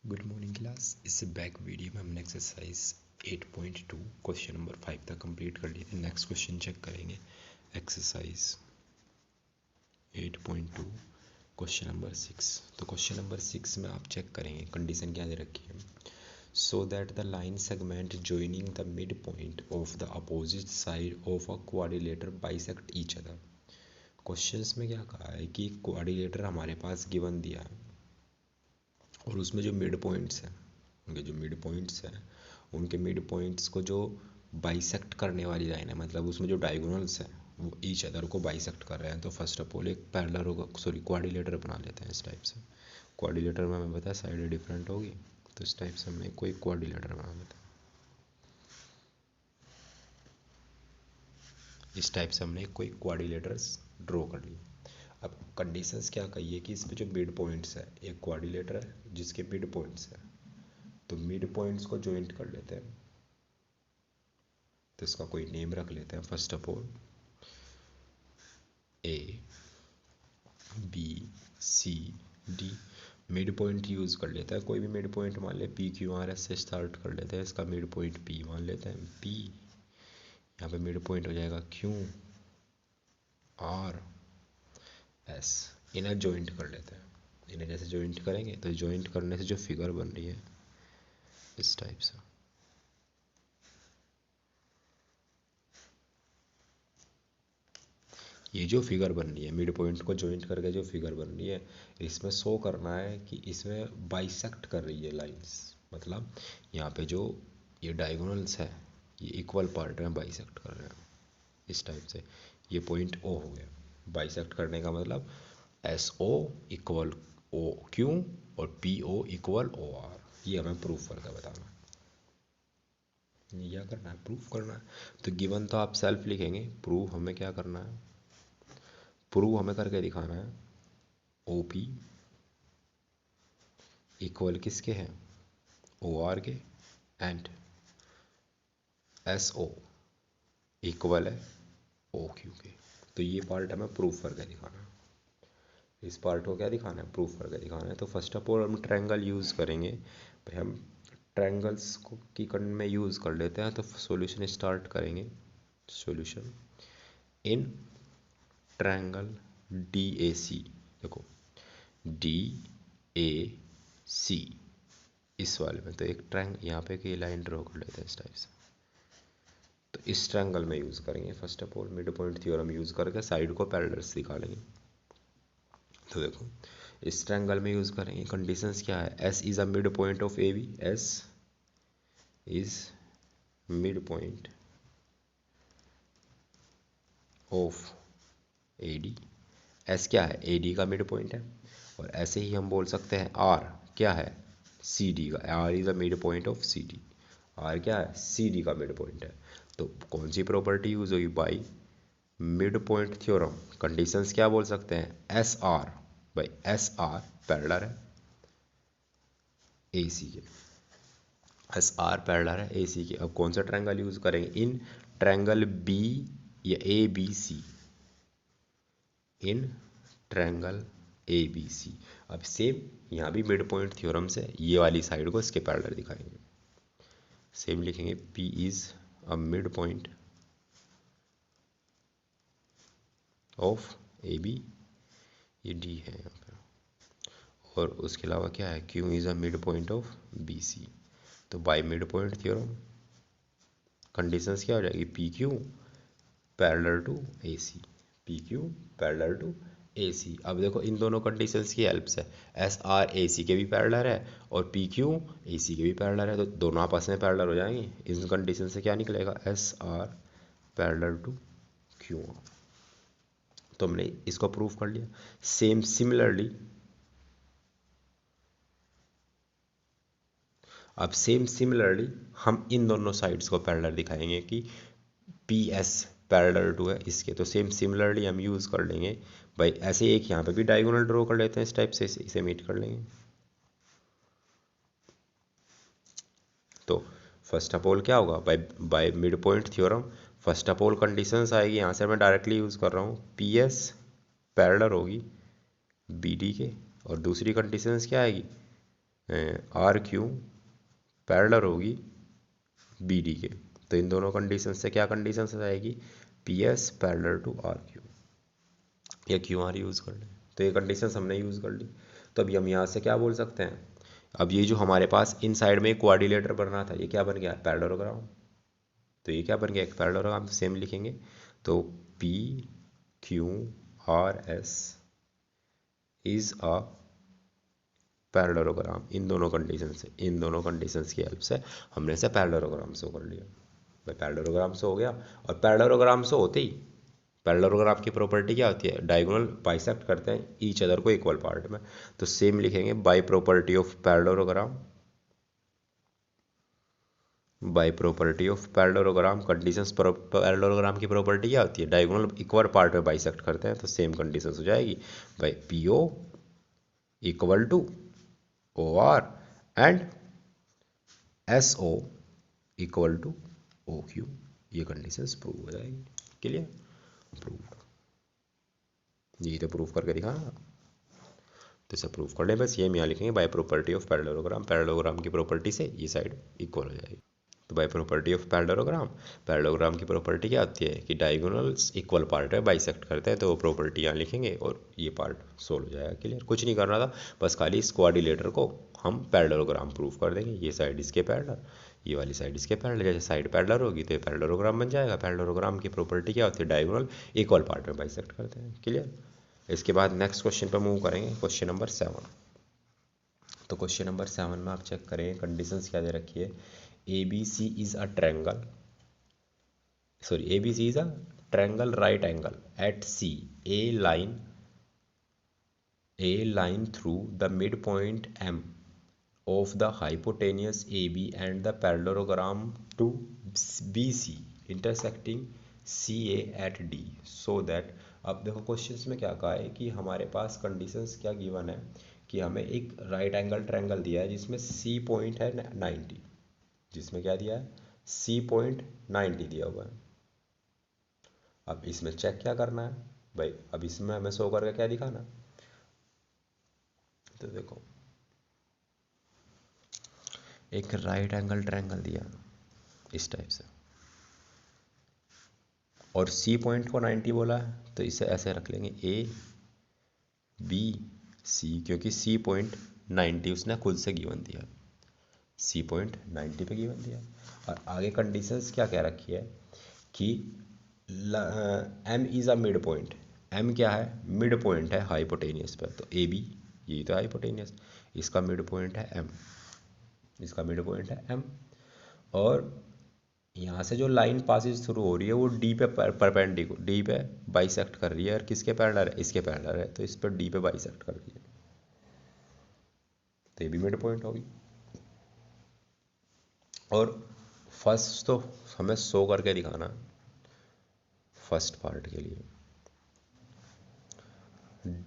Good morning class. इससे back video में हमने एक्सरसाइज 8.2 क्वेश्चन नंबर 5 तक कंप्लीट कर लिए थे। नेक्स्ट क्वेश्चन चेक करेंगे। Exercise 8.2 question number 6। तो क्वेश्चन नंबर 6 में आप चेक करेंगे कंडीशन क्या दे रखी है। So that the line segment joining the mid point of the opposite side of a quadrilateral bisect each other. Questions में क्या कहा है कि क्वाड्रिलेटर हमारे पास गिवन दिया है और उसमें जो मिड पॉइंट्स हैं, उनके मिड पॉइंट्स को जो बाइसेक्ट करने वाली लाइन है, मतलब उसमें जो डायगोनल्स हैं वो ईच अदर को बाइसेक्ट कर रहे हैं। तो फर्स्ट ऑफ ऑल एक पैरेलल होगा, क्वाड्रिलेटर बना लेते हैं इस टाइप से। क्वाड्रिलेटर में हमें पता है साइड डिफरेंट होगी, तो इस टाइप से हमें कोई क्वाड्रिलेटर बना लेते हैं। इस टाइप से हमने कोई क्वाड्रिलेटर्स ड्रॉ कर लिए। अब कंडीशंस क्या कही कि इसमें जो मिड पॉइंट्स है, एक क्वाड्रिलेटर है जिसके मिड पॉइंट्स है, तो मिड पॉइंट्स को ज्वाइंट कर लेते हैं। तो इसका कोई नेम रख लेते हैं। First of all A B C D mid point use कर लेता है। कोई भी मिड पॉइंट मान ले, पी क्यू आर एस से स्टार्ट कर लेते हैं। इसका मिड पॉइंट पी मान लेते हैं। पी यहाँ पे मिड पॉइंट हो जाएगा क्यू आर एस। इन्हें ज्वाइंट कर लेते हैं। इन्हें जैसे ज्वाइंट करेंगे तो ज्वाइंट करने से जो फिगर बन रही है इस टाइप से, ये जो फिगर बन रही है मिड पॉइंट को ज्वाइंट करके जो फिगर बन रही है, इसमें शो करना है कि इसमें बाइसेक्ट कर रही है लाइंस। मतलब यहाँ पे जो ये डायगोनल्स है ये इक्वल पार्ट में बाइसेक्ट कर रहे हैं इस टाइप से। ये पॉइंट ओ हो गया। बाइसेक्ट करने का मतलब S O equal O Q और P O equal O R. ये हमें प्रूफ करके बताना है। ये क्या करना है, प्रूफ करना है। तो गिवन तो आप सेल्फ लिखेंगे, प्रूफ हमें क्या करना है, प्रूव हमें करके दिखाना है। ओ पी इक्वल किसके हैं, ओ आर के, एंड एस ओ इक्वल है ओ क्यू के। तो ये पार्ट हमें प्रूफ करके दिखाना है। इस पार्ट को क्या दिखाना है, प्रूफ करके दिखाना है। तो फर्स्ट ऑफ ऑल हम ट्रायंगल यूज़ करेंगे। भाई हम ट्रायंगल्स को की कंड में यूज़ कर लेते हैं। तो सॉल्यूशन स्टार्ट करेंगे। Solution in triangle D A C. देखो डी ए सी इस वाले में, तो एक ट्रायंगल यहाँ पे की लाइन ड्रॉ कर लेते हैं इस टाइप से। तो इस ट्रायंगल में यूज़ करेंगे। First of all mid point theorem use करके साइड को पैरेलल्स निकालेंगे। तो देखो इस ट्रायंगल में यूज़ करेंगे। कंडीशंस क्या है, S is a mid point of A B. S is mid point of A D. S क्या है, ए डी का मिड पॉइंट है। और ऐसे ही हम बोल सकते हैं आर क्या है, सी डी का। R is a mid point of C D. R क्या है, सी डी का मिड पॉइंट है। तो कौन सी प्रॉपर्टी यूज होगी, by mid point theorem. Conditions क्या बोल सकते हैं, एस आर, भाई एस आर पैरेलल है ए सी के। एस आर पैरेलल है ए सी के। अब कौन सा ट्रायंगल यूज करेंगे, इन ट्रायंगल बी या A B C, in triangle A B C. अब सेम यहाँ भी मिड पॉइंट थ्योरम से ये वाली साइड को इसके पैरेलल दिखाएंगे। सेम लिखेंगे, P is a mid point of A B, ये डी है यहाँ पे। और उसके अलावा क्या है, Q is a mid point of B C. तो by mid point theorem conditions क्या हो जाएगी, P Q parallel to A C, P Q parallel to A C. अब देखो इन दोनों कंडीशंस की हेल्प से एस आर ए सी के भी पैरेलल है और पी क्यू ए सी के भी पैरेलल है, तो दोनों आपस में पैरेलल हो जाएंगे। इन कंडीशन से क्या निकलेगा, S R parallel to Q R. तो हमने इसको प्रूव कर लिया। सेम सिमिलरली अब हम इन दोनों साइड्स को पैरेलल दिखाएंगे कि पी एस पैरेलल टू है इसके। तो सेम सिमिलरली हम यूज़ कर लेंगे। भाई ऐसे एक यहाँ पे भी डायगोनल ड्रॉ कर लेते हैं इस टाइप से, इसे मीट कर लेंगे। तो फर्स्ट ऑफ ऑल क्या होगा, bye mid point theorem first of all conditions आएगी। यहाँ से मैं डायरेक्टली यूज़ कर रहा हूँ, पी एस पैरेलल होगी बी डी के। और दूसरी कंडीशंस क्या आएगी, आर क्यू पैरेलल होगी बी डी के। तो इन दोनों कंडीशन से क्या कंडीशन से आएगी, P S parallel to R Q या क्यू आर यूज़ कर लें। तो ये कंडीशन हमने यूज़ कर ली। तो अभी हम यहाँ से क्या बोल सकते हैं, अब ये जो हमारे पास इन साइड में एक क्वाड्रिलेटर बनना था, ये क्या बन गया, पैरेललोग्राम। तो ये क्या बन गया, एक पैरेललोग्राम। सेम लिखेंगे तो P Q R S is a parallelogram. इन दोनों कंडीशन की हेल्प से हमने इसे पैरेललोग्राम शो कर लिया। भाई पैरेललोग्राम शो हो गया। और पैरेललोग्राम शो होते ही पैरेललोग्राम की प्रॉपर्टी क्या होती है, डायगोनल बाइसेक्ट करते हैं ईच अदर को इक्वल पार्ट में। तो सेम लिखेंगे by property of parallelogram, by property of parallelogram. Conditions parallelogram की प्रॉपर्टी क्या होती है, डायगोनल इक्वल पार्ट में बाइसेक्ट करते हैं। तो सेम कंडीशंस हो जाएगी भाई P O equal to O R and S O equal to O Q. ये कंडीशंस प्रूव हो जाएगी। Clear, prove. यही तो प्रूव करके दिखाना। तो इसे प्रूव कर लें बस। ये हम यहाँ लिखेंगे by property of parallelogram. Parallelogram की प्रॉपर्टी से ये साइड इक्वल हो जाएगी। तो बाय प्रॉपर्टी ऑफ पैरेललोग्राम की प्रॉपर्टी क्या होती है कि डायगोनल्स इक्वल पार्ट है बाइसेक्ट करते हैं। तो वो प्रॉपर्टी यहाँ लिखेंगे और ये पार्ट सोल्व हो जाएगा। क्लियर, कुछ नहीं करना था, बस खाली इस क्वाड्रिलेटर को हम पैरेललोग्राम प्रूव कर देंगे। ये साइड इसके पैरेलल, ये वाली साइड इसके पैरेलल। जैसे साइड पैरेलल होगी तो ये पैरेललोग्राम बन जाएगा। पैरेललोग्राम की प्रॉपर्टी क्या होती है, डायगोनल इक्वल पार्ट में बाइसेक्ट करते हैं। क्लियर। इसके बाद नेक्स्ट क्वेश्चन पर मूव करेंगे, क्वेश्चन नंबर 7। तो क्वेश्चन नंबर 7 में आप चेक करें कंडीशंस क्या दे रखी है। ABC is a triangle, sorry, ABC is a triangle right angle at C. A line through the midpoint M of the hypotenuse AB and the parallelogram to BC intersecting CA at D so that। अब देखो questions में क्या कहा है कि हमारे पास conditions क्या given है कि हमें एक राइट एंगल ट्रायंगल दिया है जिसमें C पॉइंट है 90, जिसमें क्या दिया है, C पॉइंट 90 दिया हुआ है। अब इसमें चेक क्या करना है भाई, अब इसमें हमें शो करके क्या दिखाना। तो देखो एक राइट एंगल ट्रायंगल दिया इस टाइप से और C पॉइंट को 90 बोला है, तो इसे ऐसे रख लेंगे ABC, क्योंकि C पॉइंट 90 उसने खुद से गिवन दिया, C पॉइंट 90 पे गिवन दिया। और आगे कंडीशंस क्या क्या रखी है कि M is a mid point. M क्या है, मिड पॉइंट है हाइपोटेनियस पर। तो AB यही तो हाइपोटेनियस, इसका मिड पॉइंट है M, इसका मिड पॉइंट है M। और यहाँ से जो लाइन पासिस थ्रू हो रही है वो D पे परपेंडिकुलर, D पे बाइसेक्ट कर रही है। और किसके पैरेलल है, इसके पैरेलल है। तो इस पर D पे बाइसेक्ट कर रही है, तो ये भी मिड पॉइंट होगी। और फर्स्ट तो हमें शो करके दिखाना, फर्स्ट पार्ट के लिए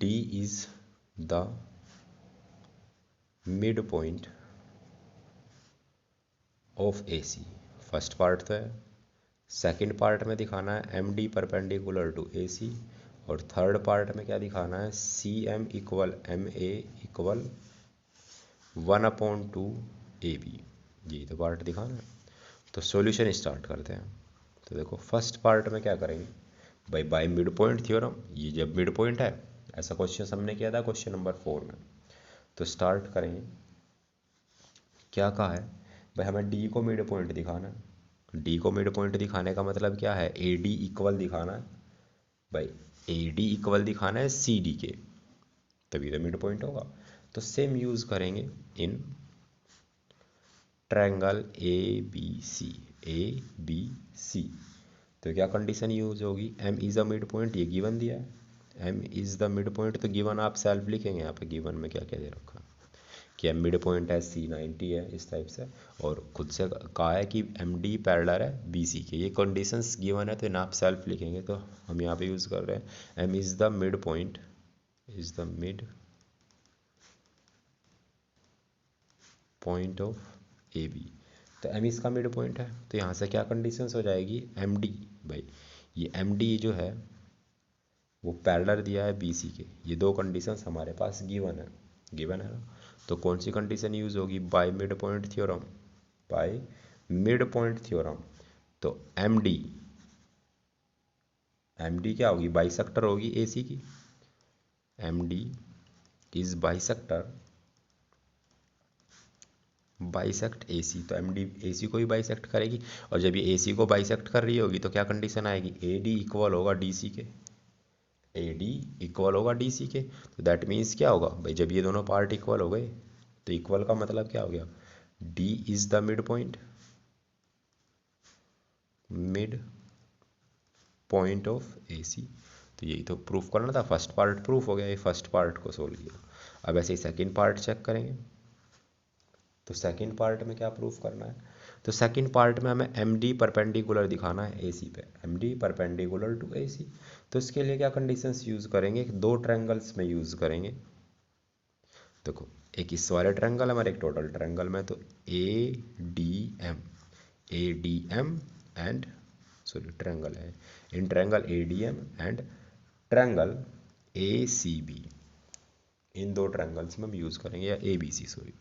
D is the mid point of AC। First part तो है। सेकंड पार्ट में दिखाना है MD परपेंडिकुलर टू AC। और थर्ड पार्ट में क्या दिखाना है, CM equal MA equal 1/2 AB। ये तो पार्ट दिखाना है। तो सॉल्यूशन स्टार्ट करते हैं। तो देखो फर्स्ट पार्ट में क्या करेंगे भाई, बाय मिड पॉइंट थ्योरम। ये जब मिड पॉइंट है, ऐसा क्वेश्चन हमने किया था क्वेश्चन नंबर 4 में। तो स्टार्ट करेंगे, क्या कहा है भाई, हमें D को मिड पॉइंट दिखाना है। D को मिड पॉइंट दिखाने का मतलब क्या है, AD इक्वल दिखाना है भाई, AD इक्वल दिखाना है CD के, तभी तो मिड पॉइंट होगा। तो सेम यूज़ करेंगे इन ट्रायंगल ABC। तो क्या कंडीशन यूज होगी, M is the mid point, ये गिवन दिया है M is the mid point. तो गिवन आप सेल्फ लिखेंगे यहाँ पे, गिवन में क्या क्या दे रखा है कि M मिड पॉइंट है, C 90 है, इस टाइप से। और खुद से कहा है कि MD पैरेलल है BC के। ये कंडीशंस गिवन है तो इन्हें आप सेल्फ लिखेंगे। तो हम यहाँ पे यूज़ कर रहे हैं M is the mid point, is the mid point of AB। तो M इसका मिड पॉइंट है। तो यहाँ से क्या कंडीशंस हो जाएगी, MD भाई, ये MD जो है वो पैरेलल दिया है BC के। ये दो कंडीशंस हमारे पास गिवन है ना। तो कौन सी कंडीशन यूज होगी, bye mid point theorem, bye mid point theorem. तो एमडी, एमडी क्या होगी, बाइसेक्टर होगी एसी की, MD is bisector, bisect AC, तो एमडी एसी को ही बाइसेक्ट करेगी। और जब ये एसी को बाइसेक्ट कर रही होगी तो क्या कंडीशन आएगी, एडी इक्वल होगा डीसी के, एडी इक्वल होगा डीसी के। तो दैट मीन्स क्या होगा भाई, जब ये दोनों पार्ट इक्वल हो गए तो इक्वल का मतलब क्या हो गया, D is the mid point, mid point of AC. तो यही तो प्रूफ करना था, फर्स्ट पार्ट प्रूफ हो गया, ये फर्स्ट पार्ट को सोल्व किया। अब ऐसे ही सेकंड पार्ट चेक करेंगे। तो सेकंड पार्ट में क्या प्रूफ करना है, तो सेकंड पार्ट में हमें एम डी परपेंडिकुलर दिखाना है एसी पे, M D perpendicular to AC. तो इसके लिए क्या कंडीशंस यूज करेंगे, दो ट्रायंगल्स में यूज करेंगे। देखो एक इस वाले ट्रायंगल में, एक टोटल ट्रायंगल में, तो A D M and, sorry triangle है, in triangle A D M and triangle A C B, इन दो ट्रायंगल्स में हम यूज करेंगे, या A B C, sorry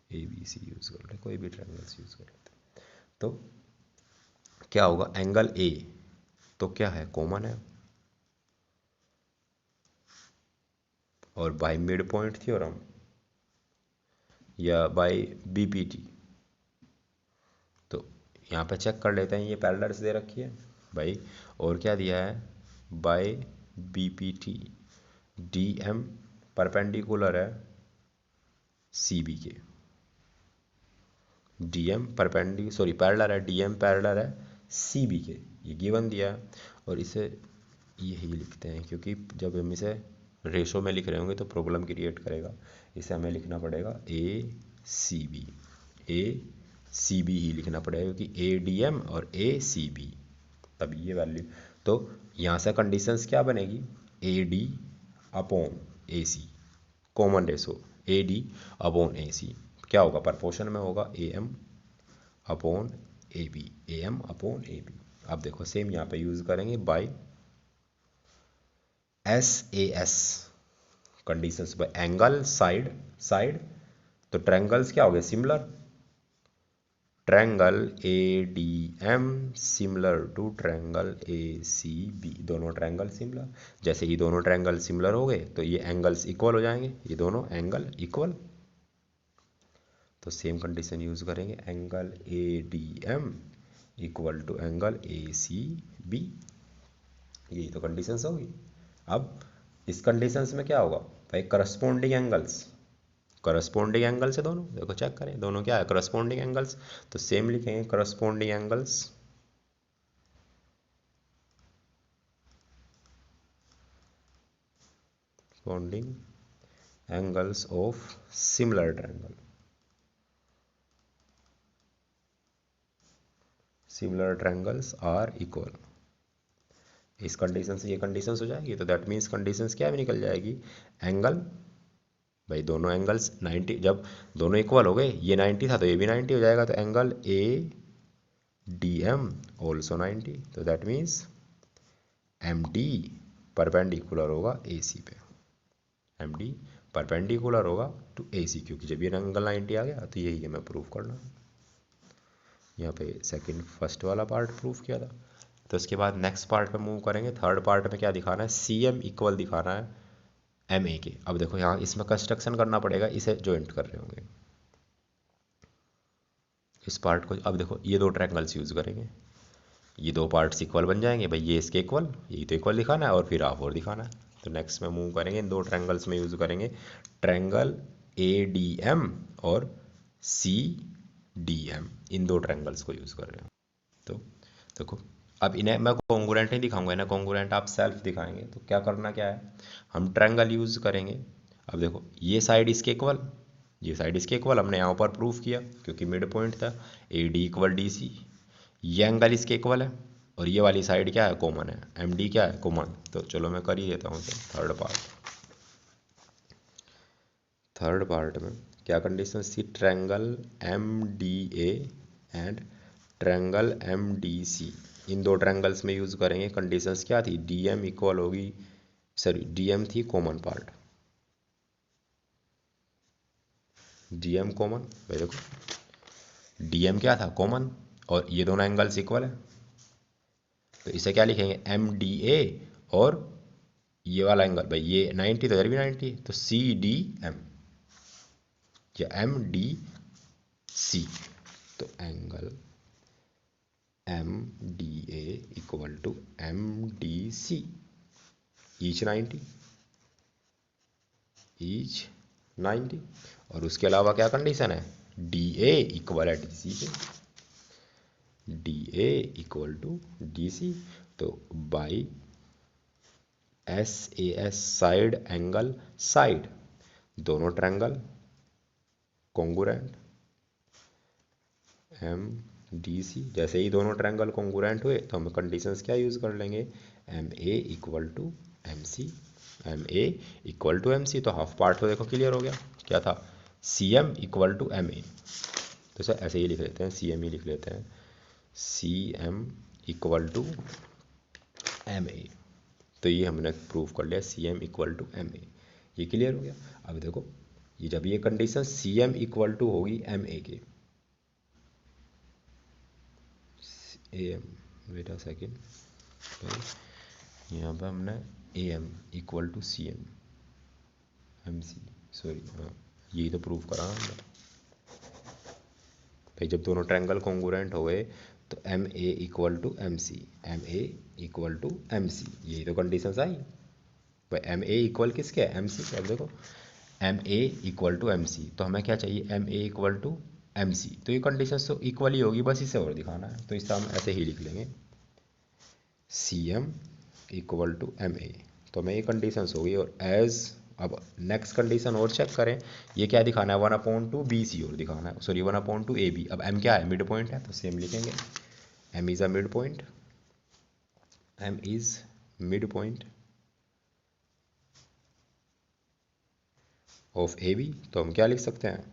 A B C use कर ले, कोई भी ट्रायंगल्स यूज कर लेते। तो क्या होगा, एंगल ए तो क्या है, कॉमन है, और बाय मिड पॉइंट थ्योरम या बाय बीपीटी, तो यहाँ पे चेक कर लेते हैं, ये पैरेलल्स दे रखी है भाई, और क्या दिया है, by BPT D M perpendicular है सी बी के, D M perpendicular, sorry parallel है, डी एम पैरेलल है सी बी के, ये गिवन दिया है। और इसे यही लिखते हैं, क्योंकि जब हम इसे रेशो में लिख रहे होंगे तो प्रॉब्लम क्रिएट करेगा, इसे हमें लिखना पड़ेगा ए सी बी, ए सी बी ही लिखना पड़ेगा, क्योंकि ए डी एम और ए सी बी, तब ये वैल्यू। तो यहाँ से कंडीशंस क्या बनेगी, A D upon A C, common ratio A D upon A C, क्या होगा, प्रपोर्शन में होगा A M upon A B, A M upon A B. अब देखो सेम यहाँ पे यूज करेंगे by S A S conditions, by angle side side, तो ट्रायंगल्स क्या हो गए, similar, triangle A D M similar to triangle A C B, दोनों ट्रायंगल सिमिलर। जैसे ये दोनों ट्रायंगल सिमिलर हो गए तो ये एंगल्स इक्वल हो जाएंगे, ये दोनों एंगल इक्वल। तो सेम कंडीशन यूज करेंगे, angle A D M equal to angle A C B, यही तो कंडीशंस होगी। अब इस कंडीशंस में क्या होगा भाई, करस्पॉन्डिंग एंगल्स, करस्पॉन्डिंग एंगल से दोनों, देखो चेक करें दोनों क्या है, करस्पॉन्डिंग एंगल्स। तो सेम लिखेंगे corresponding angles, corresponding angles of similar triangle, similar triangles are equal. इस कंडीशन से ये कंडीशंस हो जाएगी, तो दैट मीन्स कंडीशंस क्या भी निकल जाएगी, एंगल भाई दोनों एंगल्स 90, जब दोनों इक्वल हो गए, ये 90 था तो ये भी 90 हो जाएगा, तो angle A D M also 90, तो that means M D perpendicular होगा ए सी पे, एम डी परपेंडिकुलर होगा टू ए सी, क्योंकि जब ये एंगल 90 आ गया तो यही हमें प्रूफ करना है। यहाँ पे सेकंड फर्स्ट वाला पार्ट प्रूफ किया था। तो इसके बाद नेक्स्ट पार्ट पे मूव करेंगे, थर्ड पार्ट में क्या दिखाना है, सी एम इक्वल दिखाना है एम ए के। अब देखो यहाँ इसमें कंस्ट्रक्शन करना पड़ेगा, इसे जॉइंट कर रहे होंगे इस पार्ट को। अब देखो ये दो ट्रायंगल्स यूज करेंगे, ये दो पार्ट्स इक्वल बन जाएंगे भाई, ये इसके इक्वल, यही तो इक्वल दिखाना है, और फिर हाफ और दिखाना है। तो नेक्स्ट में मूव करेंगे, इन दो ट्रायंगल्स में यूज करेंगे ट्रायंगल ए डी एम और सी डी एम, इन दो ट्रायंगल्स को यूज कर रहे हैं। तो देखो अब इन्हें मैं कॉन्ग्रुएंट नहीं दिखाऊंगा, इन्हें कॉन्ग्रुएंट आप सेल्फ दिखाएंगे। तो क्या करना क्या है, हम ट्रायंगल यूज करेंगे। अब देखो ये साइड इसके इक्वल, ये साइड इसके इक्वल, हमने यहाँ पर प्रूफ किया क्योंकि मिड पॉइंट था, A D equal D C, ये एंगल इसके इक्वल है, और ये वाली साइड क्या है, कॉमन है, एम डी क्या है, कॉमन। तो चलो मैं कर ही देता हूँ। थर्ड पार्ट में क्या कंडीशन थी, triangle M D A and triangle M D C, इन दो ट्रायंगल्स में यूज करेंगे। कंडीशंस क्या थी, डी एम इक्वल होगी, सॉरी डी एम थी common part, D M common, भाई देखो डी एम क्या था, कॉमन, और ये दोनों एंगल्स इक्वल है, तो इसे क्या लिखेंगे, एम डी ए, और ये वाला एंगल भाई ये 90 तो इधर भी 90, तो सी डी एम या एम डी सी, तो angle M D A equal to M D C, each 90, each 90। और उसके अलावा क्या कंडीशन है, डी ए इक्वल है डी सी के, D A equal to D C, तो by S A S side angle side, दोनों triangle congruent, M D C, जैसे ही दोनों ट्रायंगल कॉन्ग्रुएंट हुए तो हम कंडीशंस क्या यूज़ कर लेंगे, M A equal to M C, M A equal to M C, तो हाफ पार्ट तो देखो क्लियर हो गया, क्या था, C M equal to M A, तो सर ऐसे ही लिख लेते हैं, सी एम ही लिख लेते हैं, C M equal to M A, तो ये हमने प्रूव कर लिया, C M equal to M A, ये क्लियर हो गया। अब देखो ये जब ये condition C M equal to होगी एम ए के, A M, wait a second, यहाँ पे हमने A M equal to C M M C, sorry हाँ यही तो प्रूव करा हमने भाई, जब दोनों ट्रायंगल कॉन्ग्रुएंट हो गए तो M A equal to M C, M A equal to M C, यही तो कंडीशंस आई भाई, एम ए इक्वल किसके है, एम सी के। अब देखो M A equal to M C, तो हमें क्या चाहिए, M A equal to M C, तो ये कंडीशन तो इक्वल ही होगी, बस इसे और दिखाना है, तो इसे हम ऐसे ही लिख लेंगे, C M equal to M A, तो हमें ये कंडीशंस होगी। और एज अब नेक्स्ट कंडीशन और चेक करें, ये क्या दिखाना है, 1/2 बी सी और दिखाना है, सॉरी 1/2 ए बी। अब एम क्या है, मिड पॉइंट है, तो सेम लिखेंगे, M is a mid point, M is mid point of A B, तो हम क्या लिख सकते हैं,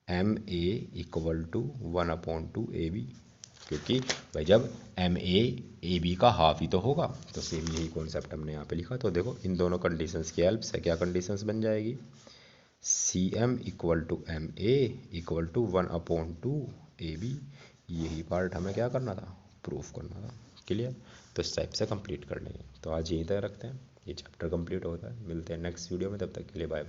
M A equal to 1/2 A B, क्योंकि भाई जब एम ए बी का हाफ ही तो होगा, तो सेम यही कॉन्सेप्ट हमने यहाँ पे लिखा। तो देखो इन दोनों कंडीशंस की हेल्प से क्या कंडीशंस बन जाएगी, C M equal to M A equal to 1/2 A B, यही पार्ट हमें क्या करना था, प्रूफ करना था, क्लियर। तो इस टाइप से कंप्लीट कर लेंगे, तो आज यहीं तक रखते हैं, ये चैप्टर कंप्लीट होता है, मिलते हैं नेक्स्ट वीडियो में, तब तक के लिए बाय।